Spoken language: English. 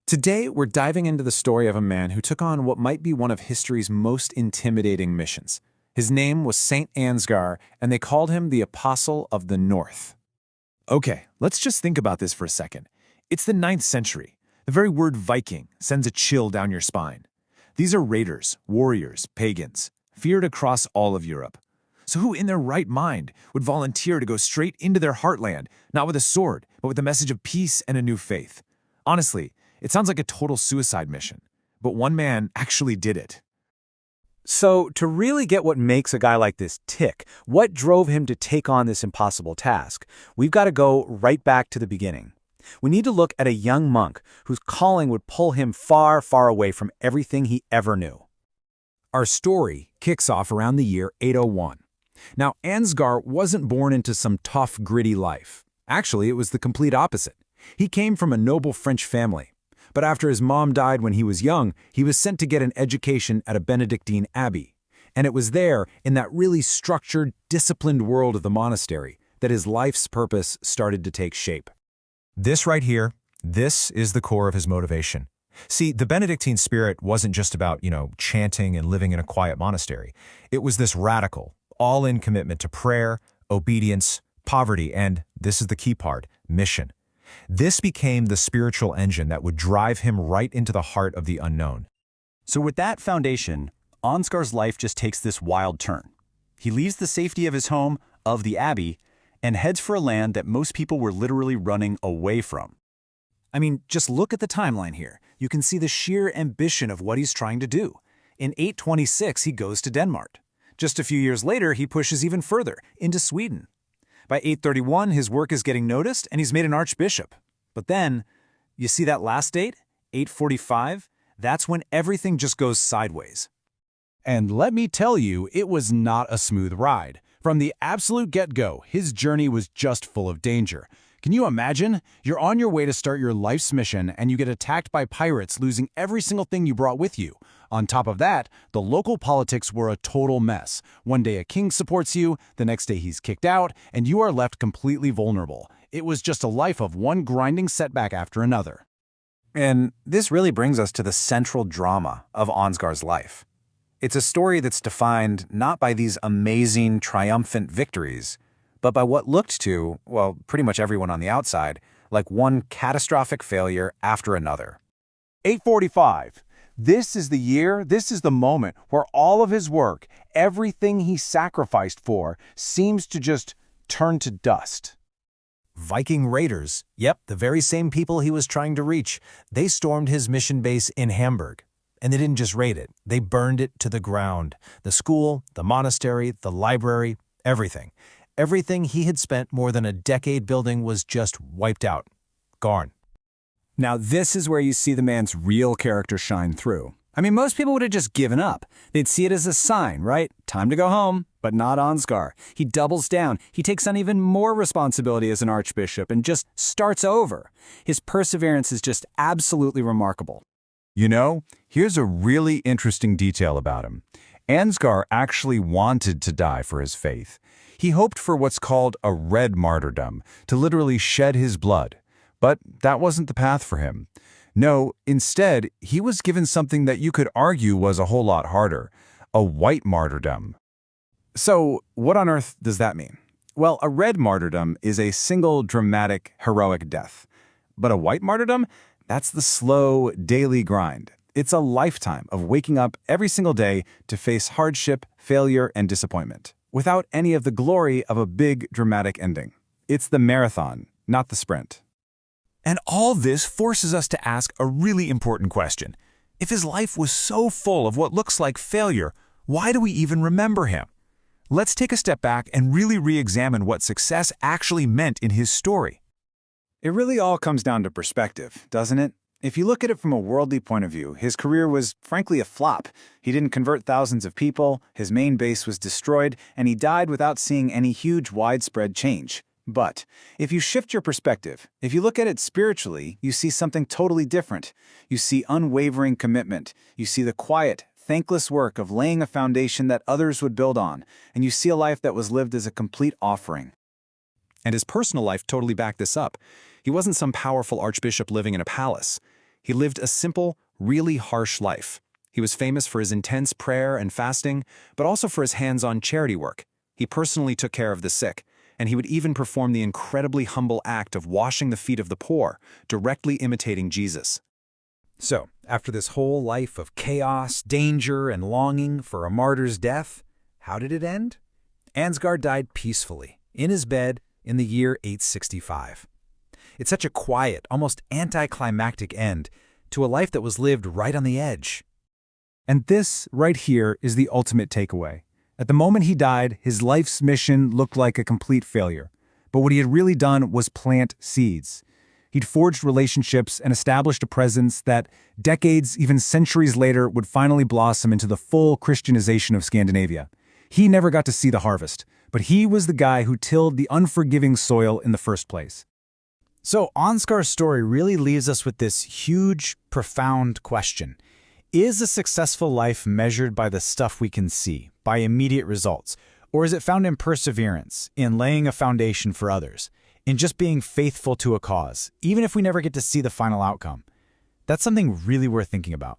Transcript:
Today, we're diving into the story of a man who took on what might be one of history's most intimidating missions. His name was Saint Ansgar, and they called him the Apostle of the North. Okay, let's just think about this for a second. It's the 9th century. The very word Viking sends a chill down your spine. These are raiders, warriors, pagans, feared across all of Europe. So who in their right mind would volunteer to go straight into their heartland, not with a sword, but with the message of peace and a new faith? Honestly, it sounds like a total suicide mission, but one man actually did it. So, to really get what makes a guy like this tick, what drove him to take on this impossible task, we've got to go right back to the beginning. We need to look at a young monk whose calling would pull him far, far away from everything he ever knew. Our story kicks off around the year 801. Now, Ansgar wasn't born into some tough, gritty life. Actually, it was the complete opposite. He came from a noble French family. But after his mom died when he was young, he was sent to get an education at a Benedictine abbey. And it was there, in that really structured, disciplined world of the monastery, that his life's purpose started to take shape. This right here, this is the core of his motivation. See, the Benedictine spirit wasn't just about, chanting and living in a quiet monastery. It was this radical, all-in commitment to prayer, obedience, poverty, and, this is the key part, mission. This became the spiritual engine that would drive him right into the heart of the unknown. So with that foundation, Ansgar's life just takes this wild turn. He leaves the safety of his home, of the abbey, and heads for a land that most people were literally running away from. I mean, just look at the timeline here. You can see the sheer ambition of what he's trying to do. In 826, he goes to Denmark. Just a few years later, he pushes even further, into Sweden. By 831, his work is getting noticed, and he's made an archbishop. But then, you see that last date, 845? That's when everything just goes sideways. And let me tell you, it was not a smooth ride. From the absolute get-go, his journey was just full of danger. Can you imagine? You're on your way to start your life's mission, and you get attacked by pirates, losing every single thing you brought with you. On top of that, the local politics were a total mess. One day a king supports you, the next day he's kicked out, and you are left completely vulnerable. It was just a life of one grinding setback after another. And this really brings us to the central drama of Ansgar's life. It's a story that's defined not by these amazing, triumphant victories, but by what looked to, well, pretty much everyone on the outside, like one catastrophic failure after another. 845. This is the year, this is the moment where all of his work, everything he sacrificed for, seems to just turn to dust. Viking raiders, yep, the very same people he was trying to reach, they stormed his mission base in Hamburg. And they didn't just raid it, they burned it to the ground. The school, the monastery, the library, everything. Everything he had spent more than a decade building was just wiped out. Gone. Now this is where you see the man's real character shine through. I mean, most people would have just given up. They'd see it as a sign, right? Time to go home. But not Ansgar. He doubles down. He takes on even more responsibility as an archbishop and just starts over. His perseverance is just absolutely remarkable. Here's a really interesting detail about him. Ansgar actually wanted to die for his faith. He hoped for what's called a red martyrdom, to literally shed his blood. But that wasn't the path for him. No, instead, he was given something that you could argue was a whole lot harder, a white martyrdom. So, what on earth does that mean? Well, a red martyrdom is a single dramatic, heroic death. But a white martyrdom? That's the slow, daily grind. It's a lifetime of waking up every single day to face hardship, failure, and disappointment, without any of the glory of a big, dramatic ending. It's the marathon, not the sprint. And all this forces us to ask a really important question. If his life was so full of what looks like failure, why do we even remember him? Let's take a step back and really re-examine what success actually meant in his story. It really all comes down to perspective, doesn't it? If you look at it from a worldly point of view, his career was frankly a flop. He didn't convert thousands of people, his main base was destroyed, and he died without seeing any huge widespread change. But if you shift your perspective, if you look at it spiritually, you see something totally different. You see unwavering commitment. You see the quiet, thankless work of laying a foundation that others would build on, and you see a life that was lived as a complete offering. And his personal life totally backed this up. He wasn't some powerful archbishop living in a palace. He lived a simple, really harsh life. He was famous for his intense prayer and fasting, but also for his hands-on charity work. He personally took care of the sick, and he would even perform the incredibly humble act of washing the feet of the poor, directly imitating Jesus. So, after this whole life of chaos, danger, and longing for a martyr's death, how did it end? Ansgar died peacefully, in his bed, in the year 865. It's such a quiet, almost anticlimactic end to a life that was lived right on the edge. And this, right here, is the ultimate takeaway. At the moment he died, his life's mission looked like a complete failure. But what he had really done was plant seeds. He'd forged relationships and established a presence that, decades, even centuries later, would finally blossom into the full Christianization of Scandinavia. He never got to see the harvest, but he was the guy who tilled the unforgiving soil in the first place. So Ansgar's story really leaves us with this huge, profound question. Is a successful life measured by the stuff we can see, by immediate results? Or is it found in perseverance, in laying a foundation for others, in just being faithful to a cause, even if we never get to see the final outcome? That's something really worth thinking about.